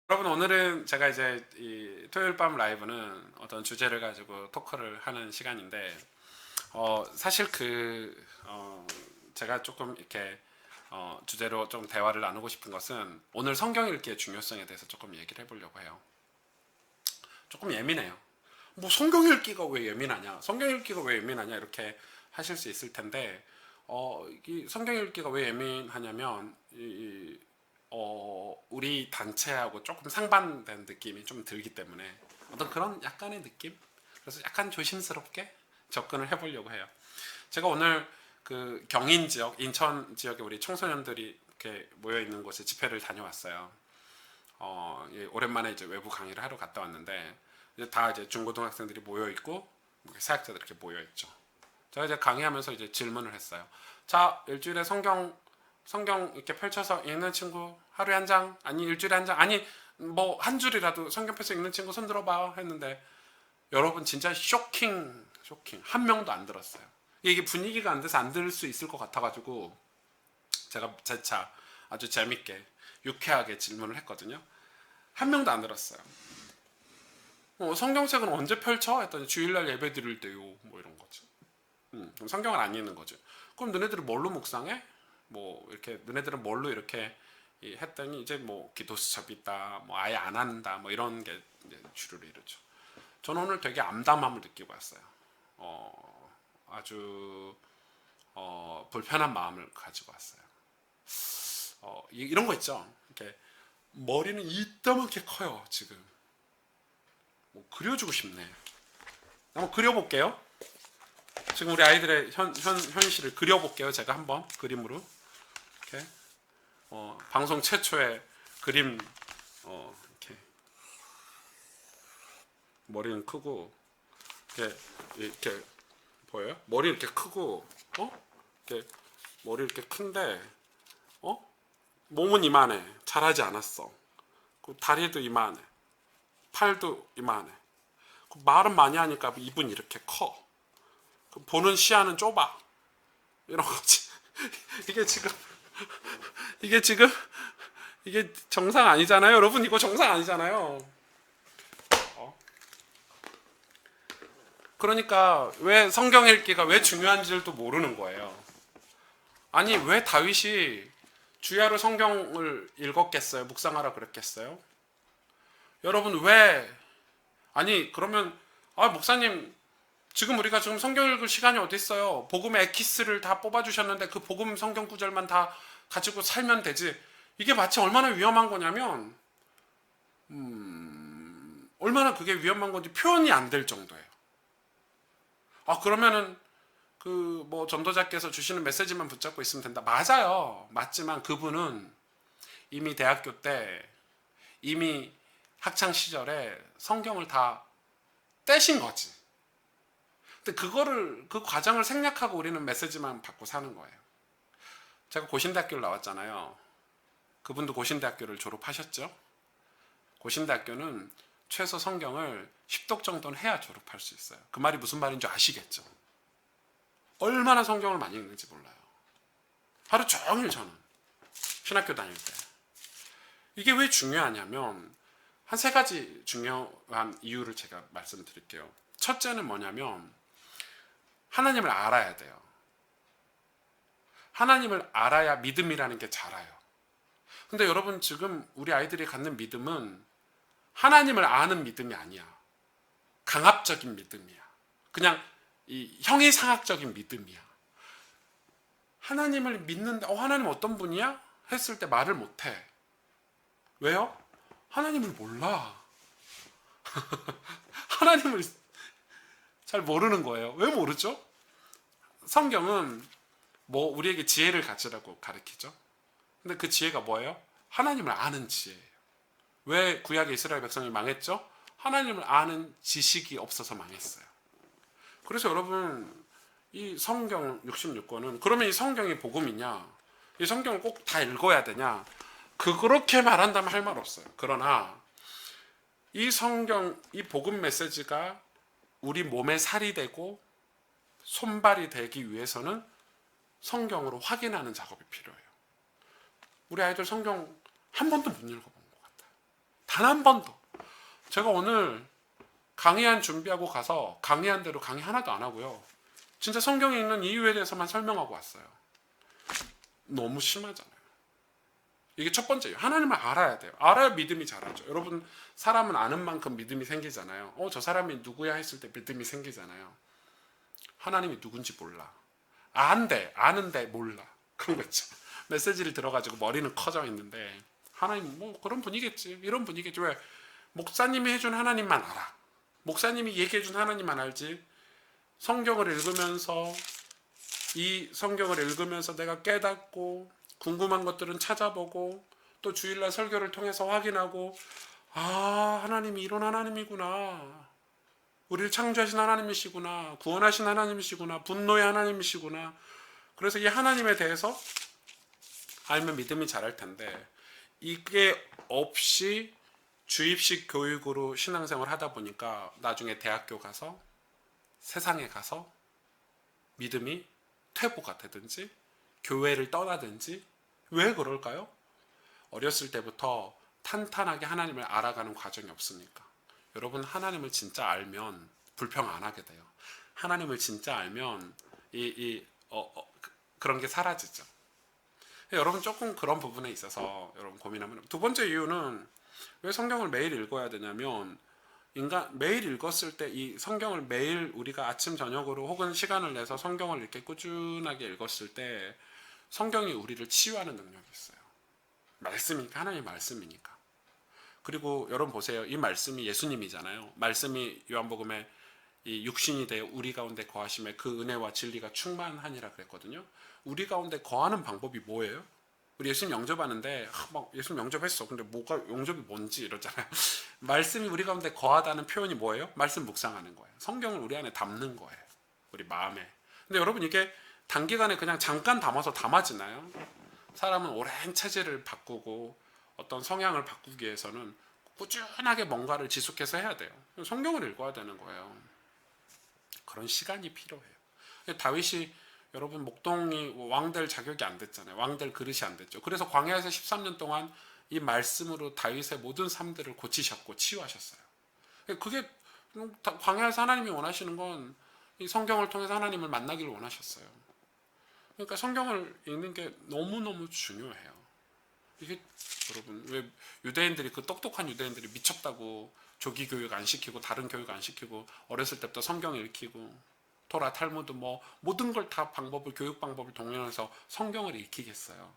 여러분, 오늘은 제가 이제 이 토요일 밤 라이브는 어떤 주제를 가지고 토크를 하는 시간인데, 사실 제가 조금 이렇게 주제로 좀 대화를 나누고 싶은 것은 오늘 성경 읽기의 중요성에 대해서 조금 얘기를 해보려고 해요. 조금 예민해요. 뭐 성경 읽기가 왜 예민하냐? 성경 읽기가 왜 예민하냐? 이렇게 하실 수 있을 텐데, 이 성경 읽기가 왜 예민하냐면 우리 단체하고 조금 상반된 느낌이 좀 들기 때문에 어떤 그런 약간의 느낌? 그래서 약간 조심스럽게 접근을 해보려고 해요. 제가 오늘 그 경인 지역, 인천 지역에 우리 청소년들이 이렇게 모여 있는 곳에 집회를 다녀왔어요. 오랜만에 이제 외부 강의를 하러 갔다 왔는데 이제 다 이제 중고등학생들이 모여 있고 사역자들 이렇게 모여 있죠. 제가 이제 강의하면서 이제 질문을 했어요. 자, 일주일에 성경 이렇게 펼쳐서 읽는 친구 하루에 한 장, 아니 일주일에 한 장, 아니 뭐 한 줄이라도 성경 펼쳐 읽는 친구 손 들어봐 했는데 여러분 진짜 쇼킹 한 명도 안 들었어요. 이게 분위기가 안 돼서 안 들을 수 있을 것 같아가지고 제가 재차 아주 재밌게 유쾌하게 질문을 했거든요. 한 명도 안 들었어요. 성경책은 언제 펼쳐? 했더니 주일날 예배 드릴 때요. 뭐 이런 거죠. 그럼 성경을 안 읽는 거죠. 그럼 너네들은 뭘로 묵상해? 뭐 이렇게 너네들은 뭘로 이렇게 했더니 이제 뭐 기도 수첩이다, 뭐 아예 안 한다, 뭐 이런 게 이제 주류를 이루죠. 저는 오늘 되게 암담함을 느끼고 왔어요. 아주 불편한 마음을 가지고 왔어요. 이런 거 있죠. 이렇게 머리는 이따만게 커요. 지금 뭐 그려주고 싶네. 한번 그려볼게요. 지금 우리 아이들의 현실을 그려볼게요. 제가 한번 그림으로 이렇게 방송 최초의 그림 이렇게 머리는 크고 이렇게 보여요? 머리 이렇게 크고 이렇게 머리 이렇게 큰데 몸은 이만해. 잘하지 않았어. 그 다리도 이만해. 팔도 이만해. 그 말은 많이 하니까 입은 이렇게 커. 그 보는 시야는 좁아. 이런 거지. 이게 지금 이게 지금 이게 정상 아니잖아요, 여러분. 이거 정상 아니잖아요. 그러니까 왜 성경 읽기가 왜 중요한지를 또 모르는 거예요. 아니, 왜 다윗이 주야로 성경을 읽었겠어요? 묵상하라 그랬겠어요? 여러분, 왜? 아니, 그러면 목사님, 지금 우리가 지금 성경 읽을 시간이 어디 있어요? 복음의 엑기스를 다 뽑아주셨는데 그 복음 성경 구절만 다 가지고 살면 되지. 이게 마치 얼마나 위험한 거냐면 얼마나 그게 위험한 건지 표현이 안 될 정도예요. 그러면은 그 뭐 전도자께서 주시는 메시지만 붙잡고 있으면 된다. 맞아요. 맞지만 그분은 이미 대학교 때 이미 학창 시절에 성경을 다 떼신 거지. 근데 그 과정을 생략하고 우리는 메시지만 받고 사는 거예요. 제가 고신대학교를 나왔잖아요. 그분도 고신대학교를 졸업하셨죠. 고신대학교는 최소 성경을 10독 정도는 해야 졸업할 수 있어요. 그 말이 무슨 말인지 아시겠죠? 얼마나 성경을 많이 읽는지 몰라요. 하루 종일 저는 신학교 다닐 때. 이게 왜 중요하냐면 한 세 가지 중요한 이유를 제가 말씀드릴게요. 첫째는 뭐냐면 하나님을 알아야 돼요. 하나님을 알아야 믿음이라는 게 자라요. 근데 여러분, 지금 우리 아이들이 갖는 믿음은 하나님을 아는 믿음이 아니야. 강압적인 믿음이야. 그냥 이 형이상학적인 믿음이야. 하나님을 믿는데 하나님 어떤 분이야? 했을 때 말을 못해. 왜요? 하나님을 몰라. 하나님을 잘 모르는 거예요. 왜 모르죠? 성경은 뭐 우리에게 지혜를 가지라고 가르치죠. 근데 그 지혜가 뭐예요? 하나님을 아는 지혜예요. 왜 구약의 이스라엘 백성이 망했죠? 하나님을 아는 지식이 없어서 망했어요. 그래서 여러분, 이 성경 66권은 그러면 이 성경이 복음이냐? 이 성경을 꼭 다 읽어야 되냐? 그렇게 말한다면 할 말 없어요. 그러나 이 성경, 이 복음 메시지가 우리 몸에 살이 되고 손발이 되기 위해서는 성경으로 확인하는 작업이 필요해요. 우리 아이들 성경 한 번도 못 읽어본 것 같아요. 단 한 번도. 제가 오늘 강의한 준비하고 가서 강의한 대로 강의 하나도 안 하고요. 진짜 성경에 있는 이유에 대해서만 설명하고 왔어요. 너무 심하잖아요. 이게 첫 번째예요. 하나님을 알아야 돼요. 알아야 믿음이 자라죠. 여러분, 사람은 아는 만큼 믿음이 생기잖아요. 저 사람이 누구야 했을 때 믿음이 생기잖아요. 하나님이 누군지 몰라. 아는데 몰라. 그런 거 있죠. 메시지를 들어가지고 머리는 커져 있는데 하나님 뭐 그런 분이겠지. 이런 분이겠지. 왜? 목사님이 해준 하나님만 알아. 목사님이 얘기해준 하나님만 알지. 성경을 읽으면서 이 성경을 읽으면서 내가 깨닫고 궁금한 것들은 찾아보고 또 주일날 설교를 통해서 확인하고 하나님이 이런 하나님이구나. 우리를 창조하신 하나님이시구나. 구원하신 하나님이시구나. 분노의 하나님이시구나. 그래서 이 하나님에 대해서 알면 믿음이 자랄 텐데 이게 없이 주입식 교육으로 신앙생활 하다 보니까 나중에 대학교 가서 세상에 가서 믿음이 퇴보가 되든지 교회를 떠나든지 왜 그럴까요? 어렸을 때부터 탄탄하게 하나님을 알아가는 과정이 없으니까. 여러분, 하나님을 진짜 알면 불평 안 하게 돼요. 하나님을 진짜 알면 그런 게 사라지죠. 여러분, 조금 그런 부분에 있어서 여러분 고민하면. 두 번째 이유는 왜 성경을 매일 읽어야 되냐면, 매일 읽었을 때 이 성경을 매일 우리가 아침 저녁으로 혹은 시간을 내서 성경을 이렇게 꾸준하게 읽었을 때 성경이 우리를 치유하는 능력이 있어요. 말씀이니까, 하나님의 말씀이니까. 그리고 여러분 보세요. 이 말씀이 예수님이잖아요. 말씀이 요한복음에 이 육신이 되어 우리 가운데 거하심에 그 은혜와 진리가 충만하니라 그랬거든요. 우리 가운데 거하는 방법이 뭐예요? 우리 예수님 영접하는데 막 예수님 영접했어. 근데 뭐가 영접이 뭔지 이러잖아요. 말씀이 우리 가운데 거하다는 표현이 뭐예요? 말씀 묵상하는 거예요. 성경을 우리 안에 담는 거예요. 우리 마음에. 근데 여러분, 이게 단기간에 그냥 잠깐 담아서 담아지나요? 사람은 오랜 체질을 바꾸고 어떤 성향을 바꾸기 위해서는 꾸준하게 뭔가를 지속해서 해야 돼요. 성경을 읽어야 되는 거예요. 그런 시간이 필요해요. 다윗이 여러분 목동이 왕될 자격이 안 됐잖아요. 왕될 그릇이 안 됐죠. 그래서 광야에서 13년 동안 이 말씀으로 다윗의 모든 삶들을 고치셨고 치유하셨어요. 그게 광야에서 하나님이 원하시는 건 이 성경을 통해서 하나님을 만나기를 원하셨어요. 그러니까 성경을 읽는 게 너무너무 중요해요. 이게 여러분, 왜 유대인들이 그 똑똑한 유대인들이 미쳤다고 조기 교육 안 시키고 다른 교육 안 시키고 어렸을 때부터 성경 읽히고 토라 탈무드 뭐 모든 걸 다 교육 방법을 동원해서 성경을 읽히겠어요.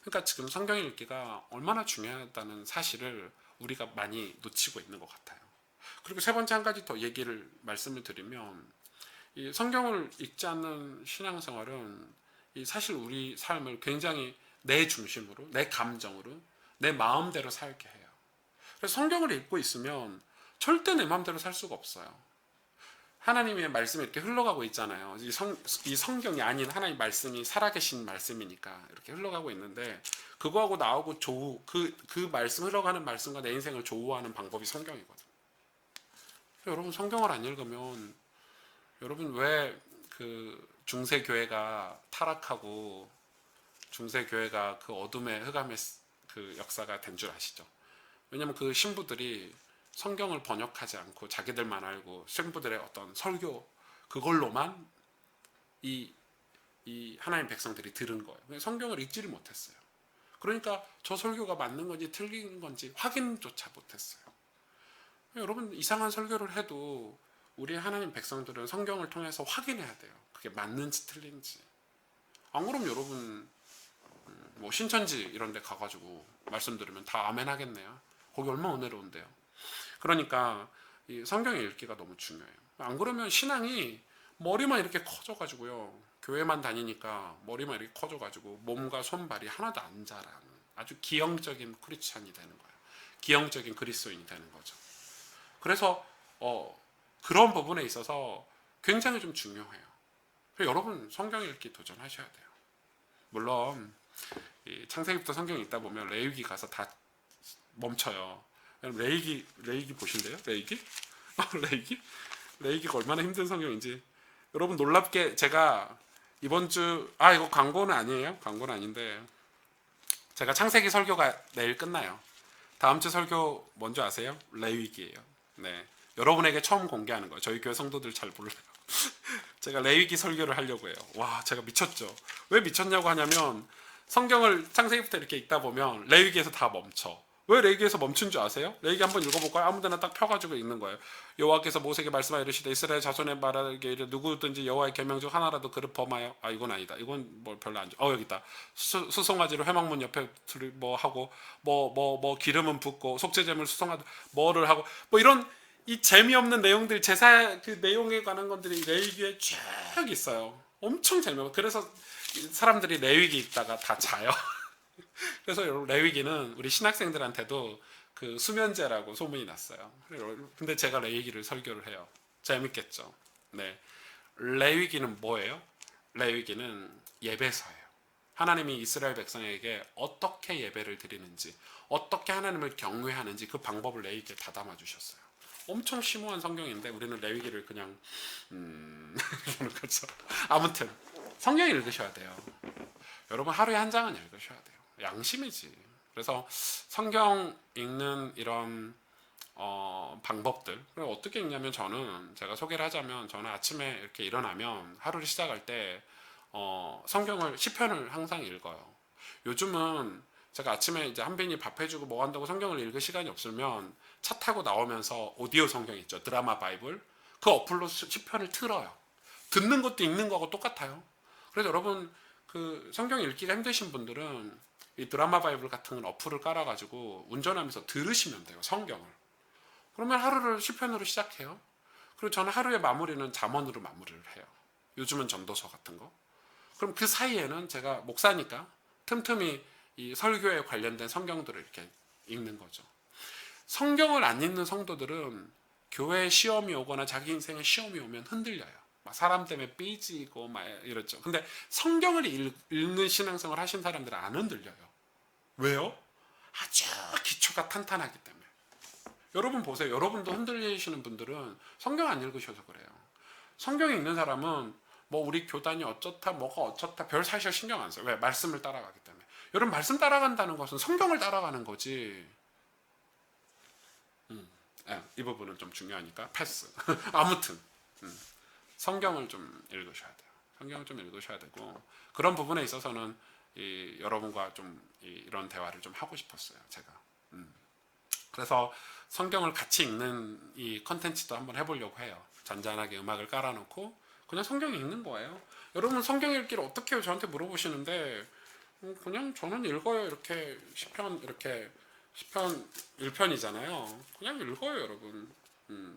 그러니까 지금 성경 읽기가 얼마나 중요하다는 사실을 우리가 많이 놓치고 있는 것 같아요. 그리고 세 번째 한 가지 더 말씀을 드리면, 이 성경을 읽지 않는 신앙생활은 사실 우리 삶을 굉장히 내 중심으로, 내 감정으로, 내 마음대로 살게 해요. 그래서 성경을 읽고 있으면 절대 내 마음대로 살 수가 없어요. 하나님의 말씀이 이렇게 흘러가고 있잖아요. 이 성경이 아닌 하나님의 말씀이 살아계신 말씀이니까 이렇게 흘러가고 있는데, 그거하고 나하고 그 말씀, 흘러가는 말씀과 내 인생을 조우하는 방법이 성경이거든요. 여러분, 성경을 안 읽으면 여러분 왜 그 중세교회가 타락하고 중세교회가 그 어둠의 흑암의 그 역사가 된 줄 아시죠? 왜냐면 그 신부들이 성경을 번역하지 않고 자기들만 알고 신부들의 어떤 설교 그걸로만 이 하나님 백성들이 들은 거예요. 성경을 읽지를 못했어요. 그러니까 저 설교가 맞는 건지 틀린 건지 확인조차 못했어요. 여러분, 이상한 설교를 해도 우리 하나님 백성들은 성경을 통해서 확인해야 돼요. 그게 맞는지 틀린지. 안 그러면 여러분 뭐 신천지 이런 데 가가지고 말씀 들으면 다 아멘 하겠네요. 거기 얼마나 은혜로운데요. 그러니까 이 성경 읽기가 너무 중요해요. 안 그러면 신앙이 머리만 이렇게 커져가지고요. 교회만 다니니까 머리만 이렇게 커져가지고 몸과 손발이 하나도 안 자라는 아주 기형적인 크리스찬이 되는 거예요. 기형적인 그리스도인이 되는 거죠. 그래서 그런 부분에 있어서 굉장히 좀 중요해요. 여러분, 성경 읽기 도전하셔야 돼요. 물론 창세기부터 성경 읽다 보면 레위기 가서 다 멈춰요. 레위기 보신대요? 레위기가 얼마나 힘든 성경인지. 여러분, 놀랍게 제가 이번 주 이거 광고는 아니에요. 광고는 아닌데 제가 창세기 설교가 내일 끝나요. 다음 주 설교 뭔지 아세요? 레위기예요. 네, 여러분에게 처음 공개하는 거예요. 저희 교회 성도들 잘 몰라요. 제가 레위기 설교를 하려고 해요. 와, 제가 미쳤죠. 왜 미쳤냐고 하냐면 성경을 창세기부터 이렇게 읽다 보면 레위기에서 다 멈춰. 왜 레위기에서 멈춘 줄 아세요? 레위기 한번 읽어볼까요? 아무데나 딱 펴가지고 읽는 거예요. 여호와께서 모세에게 말씀하여 이르시되 이스라엘 자손의 말하게 이르 누구든지 여호와의 계명 중 하나라도 그릇 범하여 이건 아니다. 이건 뭐 별로 안 좋아. 여기 있다. 수송아지로 회막문 옆에 뭐 하고 뭐 기름은 붓고 속죄제물 수송아지 뭐를 하고 뭐 이런 이 재미없는 내용들 제사 그 내용에 관한 것들이 레위기에 쭉 있어요. 엄청 재미없어. 그래서 사람들이 레위기 읽다가 다 자요. 그래서 여러분 레위기는 우리 신학생들한테도 그 수면제라고 소문이 났어요. 근데 제가 레위기를 설교를 해요. 재밌겠죠. 네, 레위기는 뭐예요? 레위기는 예배서예요. 하나님이 이스라엘 백성에게 어떻게 예배를 드리는지, 어떻게 하나님을 경외하는지 그 방법을 레위기에 다 담아 주셨어요. 엄청 심오한 성경인데 우리는 레위기를 그냥 이러는 거죠. 아무튼 성경 읽으셔야 돼요. 여러분 하루에 한 장은 읽으셔야 돼요. 양심이지. 그래서 성경 읽는 이런 방법들 어떻게 읽냐면 저는 제가 소개를 하자면 저는 아침에 이렇게 일어나면 하루를 시작할 때 성경을 시편을 항상 읽어요. 요즘은 제가 아침에 이제 한빈이 밥 해주고 뭐 한다고 성경을 읽을 시간이 없으면 차 타고 나오면서 오디오 성경 있죠. 드라마 바이블 그 어플로 시편을 틀어요. 듣는 것도 읽는 거하고 똑같아요. 그래서 여러분 그 성경 읽기가 힘드신 분들은 이 드라마 바이블 같은 어플을 깔아가지고 운전하면서 들으시면 돼요. 성경을. 그러면 하루를 시편으로 시작해요. 그리고 저는 하루의 마무리는 잠언으로 마무리를 해요. 요즘은 전도서 같은 거. 그럼 그 사이에는 제가 목사니까 틈틈이 이 설교에 관련된 성경들을 이렇게 읽는 거죠. 성경을 안 읽는 성도들은 교회에 시험이 오거나 자기 인생에 시험이 오면 흔들려요. 막 사람 때문에 삐지고 막 이렇죠. 근데 성경을 읽는 신앙생활 하신 사람들은 안 흔들려요. 왜요? 아주 기초가 탄탄하기 때문에. 여러분 보세요. 여러분도 흔들리시는 분들은 성경 안 읽으셔서 그래요. 성경 읽는 사람은 뭐 우리 교단이 어쩌다 뭐가 어쩌다 별 사실 신경 안 써요. 왜? 말씀을 따라가기 때문에. 여러분 말씀 따라간다는 것은 성경을 따라가는 거지. 이 부분은 좀 중요하니까 패스. 아무튼 성경을 좀 읽으셔야 돼요. 성경을 좀 읽으셔야 되고 그런 부분에 있어서는 여러분과 좀 이런 대화를 좀 하고 싶었어요. 제가. 그래서 성경을 같이 읽는 이 컨텐츠도 한번 해보려고 해요. 잔잔하게 음악을 깔아놓고 그냥 성경 읽는 거예요. 여러분 성경 읽기를 어떻게 해요? 저한테 물어보시는데 그냥 저는 읽어요. 이렇게 시편 1편이잖아요. 그냥 읽어요, 여러분.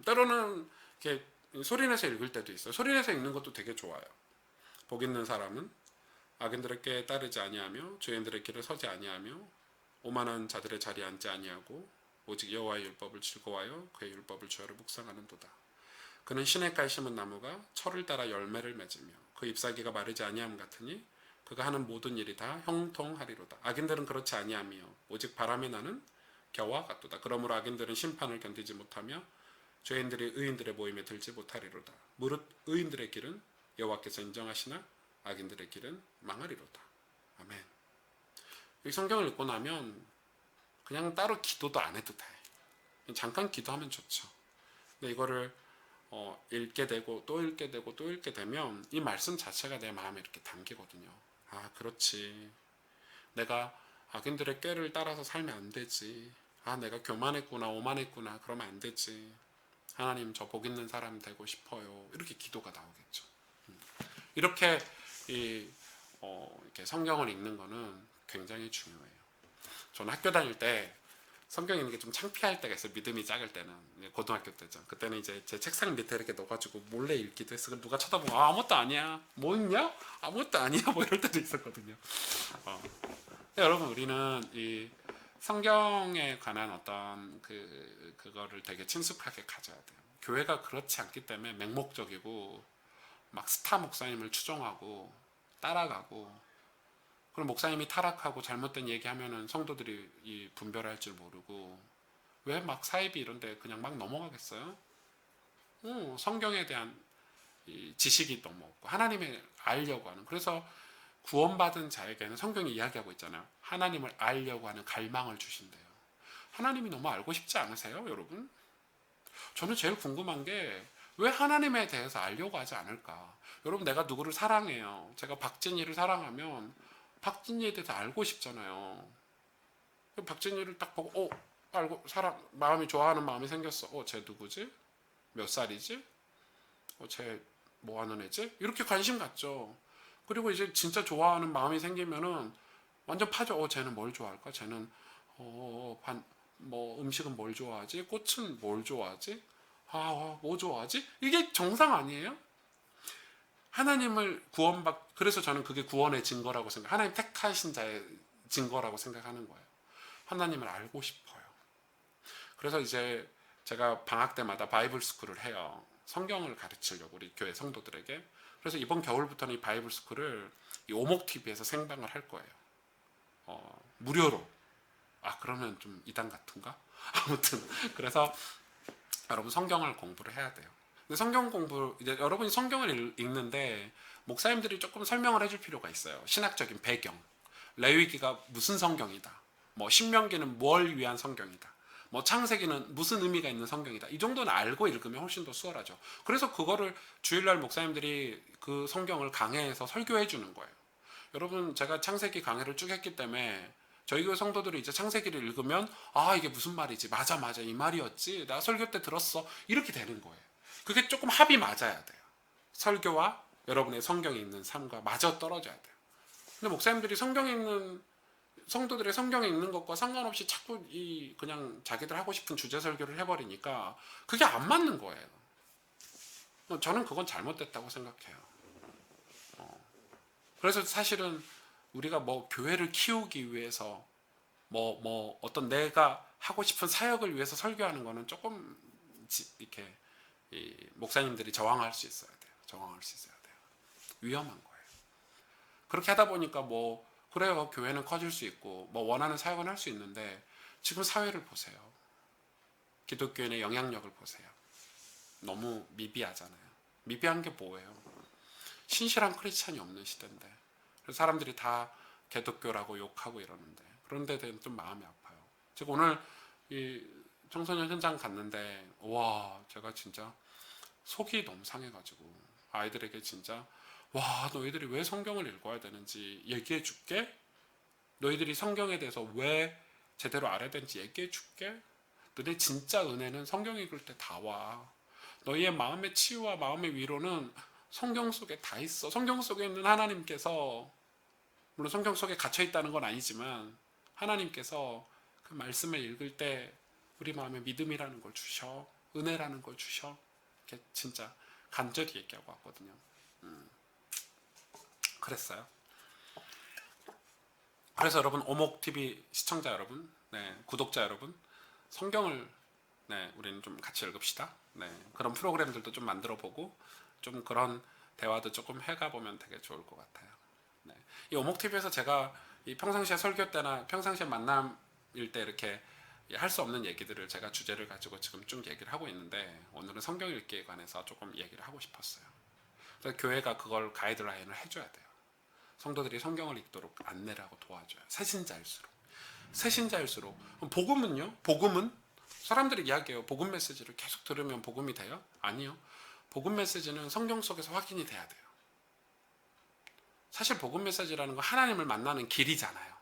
때로는 이렇게 소리내서 읽을 때도 있어요. 소리내서 읽는 것도 되게 좋아요. 복 있는 사람은 악인들의 꾀에 따르지 아니하며 죄인들의 길을 서지 아니하며 오만한 자들의 자리에 앉지 아니하고 오직 여호와의 율법을 즐거워하여 그의 율법을 주야로 묵상하는도다. 그는 시냇가에 심은 나무가 철을 따라 열매를 맺으며 그 잎사귀가 마르지 아니함 같으니 그가 하는 모든 일이 다 형통하리로다. 악인들은 그렇지 아니하며 오직 바람이 나는 겨와 같도다. 그러므로 악인들은 심판을 견디지 못하며 죄인들이 의인들의 모임에 들지 못하리로다. 무릇 의인들의 길은 여호와께서 인정하시나 악인들의 길은 망하리로다. 아멘. 이 성경을 읽고 나면 그냥 따로 기도도 안 해도 돼. 잠깐 기도하면 좋죠. 근데 이거를 읽게 되고 또 읽게 되고 또 읽게 되면 이 말씀 자체가 내 마음에 이렇게 담기거든요. 아, 그렇지. 내가 악인들의 꾀를 따라서 살면 안 되지. 아, 내가 교만했구나, 오만했구나. 그러면 안 되지. 하나님, 저 복 있는 사람 되고 싶어요. 이렇게 기도가 나오겠죠. 이렇게 이렇게 성경을 읽는 거는 굉장히 중요해요. 저는 학교 다닐 때 성경 읽는 게 좀 창피할 때가 있어요. 믿음이 작을 때는. 고등학교 때죠. 그때는 이제 제 책상 밑에 이렇게 넣어가지고 몰래 읽기도 했어. 누가 쳐다보면 아무것도 아니야. 뭐 읽냐? 아무것도 아니야. 뭐 이럴 때도 있었거든요. 여러분 우리는 이 성경에 관한 어떤 그거를 되게 친숙하게 가져야 돼요. 교회가 그렇지 않기 때문에 맹목적이고 막 스타 목사님을 추종하고 따라가고 그럼 목사님이 타락하고 잘못된 얘기하면은 성도들이 이 분별할 줄 모르고 왜 막 사이비 이런데 그냥 막 넘어가겠어요? 성경에 대한 이 지식이 너무 없고 하나님을 알려고 하는 그래서 구원받은 자에게는 성경이 이야기하고 있잖아요. 하나님을 알려고 하는 갈망을 주신대요. 하나님이 너무 알고 싶지 않으세요, 여러분? 저는 제일 궁금한 게 왜 하나님에 대해서 알려고 하지 않을까? 여러분, 내가 누구를 사랑해요. 제가 박진희를 사랑하면 박진희에 대해서 알고 싶잖아요. 박진희를 딱 보고 알고 사랑 마음이 좋아하는 마음이 생겼어. 쟤 누구지? 몇 살이지? 쟤 뭐 하는 애지? 이렇게 관심 갖죠. 그리고 이제 진짜 좋아하는 마음이 생기면은 완전 파죠. 쟤는 뭘 좋아할까? 쟤는 뭐 음식은 뭘 좋아하지? 꽃은 뭘 좋아하지? 뭐 좋아하지? 이게 정상 아니에요? 하나님을 그래서 저는 그게 구원의 증거라고 하나님 택하신 자의 증거라고 생각하는 거예요. 하나님을 알고 싶어요. 그래서 이제 제가 방학 때마다 바이블 스쿨을 해요. 성경을 가르치려고 우리 교회 성도들에게. 그래서 이번 겨울부터는 이 바이블 스쿨을 이 오목TV에서 생방을 할 거예요. 무료로. 그러면 좀 이단 같은가? 아무튼 그래서 여러분 성경을 공부를 해야 돼요. 근데 성경 공부 이제 여러분이 성경을 읽는데 목사님들이 조금 설명을 해줄 필요가 있어요. 신학적인 배경, 레위기가 무슨 성경이다, 뭐 신명기는 뭘 위한 성경이다, 뭐 창세기는 무슨 의미가 있는 성경이다. 이 정도는 알고 읽으면 훨씬 더 수월하죠. 그래서 그거를 주일날 목사님들이 그 성경을 강해해서 설교해 주는 거예요. 여러분, 제가 창세기 강해를 쭉 했기 때문에 저희 교회 성도들이 이제 창세기를 읽으면 이게 무슨 말이지, 맞아 이 말이었지, 나 설교 때 들었어, 이렇게 되는 거예요. 그게 조금 합이 맞아야 돼요. 설교와 여러분의 성경 읽는 삶과 맞아 떨어져야 돼요. 근데 목사님들이 성도들의 성경 읽는 것과 상관없이 자꾸 그냥 자기들 하고 싶은 주제 설교를 해버리니까 그게 안 맞는 거예요. 저는 그건 잘못됐다고 생각해요. 그래서 사실은 우리가 뭐 교회를 키우기 위해서 어떤 내가 하고 싶은 사역을 위해서 설교하는 거는 조금 이렇게 목사님들이 저항할 수 있어야 돼요. 위험한 거예요. 그렇게 하다 보니까 그래요, 교회는 커질 수 있고 원하는 사역은 할 수 있는데 지금 사회를 보세요. 기독교인의 영향력을 보세요. 너무 미비하잖아요. 미비한 게 뭐예요? 신실한 크리스찬이 없는 시대인데, 그래서 사람들이 다 개독교라고 욕하고 이러는데, 그런 데 대해서 좀 마음이 아파요. 제가 오늘 이 청소년 현장 갔는데 제가 진짜 속이 너무 상해가지고 아이들에게 진짜 너희들이 왜 성경을 읽어야 되는지 얘기해 줄게. 너희들이 성경에 대해서 왜 제대로 알아야 되는지 얘기해 줄게. 너네 진짜 은혜는 성경 읽을 때 다 와. 너희의 마음의 치유와 마음의 위로는 성경 속에 다 있어. 성경 속에 있는 하나님께서, 물론 성경 속에 갇혀 있다는 건 아니지만 하나님께서 그 말씀을 읽을 때 우리 마음에 믿음이라는 걸 주셔, 은혜라는 걸 주셔. 이렇게 진짜 간절히 얘기하고 왔거든요. 그랬어요. 그래서 여러분, 오목TV 시청자 여러분, 구독자 여러분, 성경을 우리는 좀 같이 읽읍시다. 그런 프로그램들도 좀 만들어보고 좀 그런 대화도 조금 해가보면 되게 좋을 것 같아요. 이 오목TV에서 제가 이 평상시에 설교 때나 평상시에 만남일 때 이렇게 할 수 없는 얘기들을 제가 주제를 가지고 지금 쭉 얘기를 하고 있는데, 오늘은 성경 읽기에 관해서 조금 얘기를 하고 싶었어요. 그래서 교회가 그걸 가이드라인을 해줘야 돼요. 성도들이 성경을 읽도록 안내를 하고 도와줘요. 새신자일수록. 복음은 사람들이 이야기해요. 복음 메시지를 계속 들으면 복음이 돼요? 아니요. 복음 메시지는 성경 속에서 확인이 돼야 돼요. 사실 복음 메시지라는 건 하나님을 만나는 길이잖아요.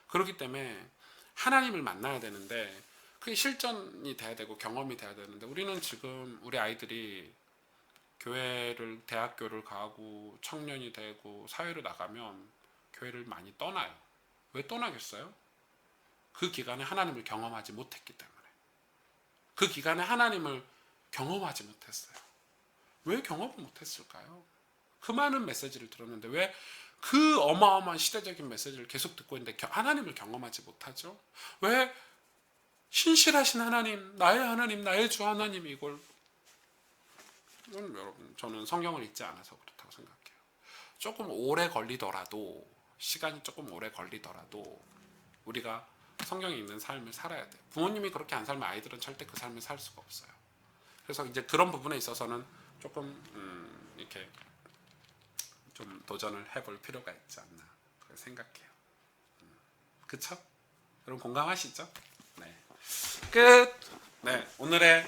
그렇기 때문에 하나님을 만나야 되는데 그게 실전이 돼야 되고 경험이 돼야 되는데, 우리는 지금 우리 아이들이 교회를, 대학교를 가고 청년이 되고 사회로 나가면 교회를 많이 떠나요. 왜 떠나겠어요? 그 기간에 하나님을 경험하지 못했기 때문에. 그 기간에 하나님을 경험하지 못했어요. 왜 경험을 못했을까요? 그 많은 메시지를 들었는데 왜 그 어마어마한 시대적인 메시지를 계속 듣고 있는데 하나님을 경험하지 못하죠? 왜 신실하신 하나님, 나의 주 하나님, 여러분, 저는 성경을 읽지 않아서 그렇다고 생각해요. 시간이 조금 오래 걸리더라도 우리가 성경 읽는 삶을 살아야 돼요. 부모님이 그렇게 안 살면 아이들은 절대 그 삶을 살 수가 없어요. 그래서 이제 그런 부분에 있어서는 조금 이렇게 좀 도전을 해볼 필요가 있지 않나 그렇게 생각해요. 그쵸? 여러분 공감하시죠? 네. 끝. 네, 오늘의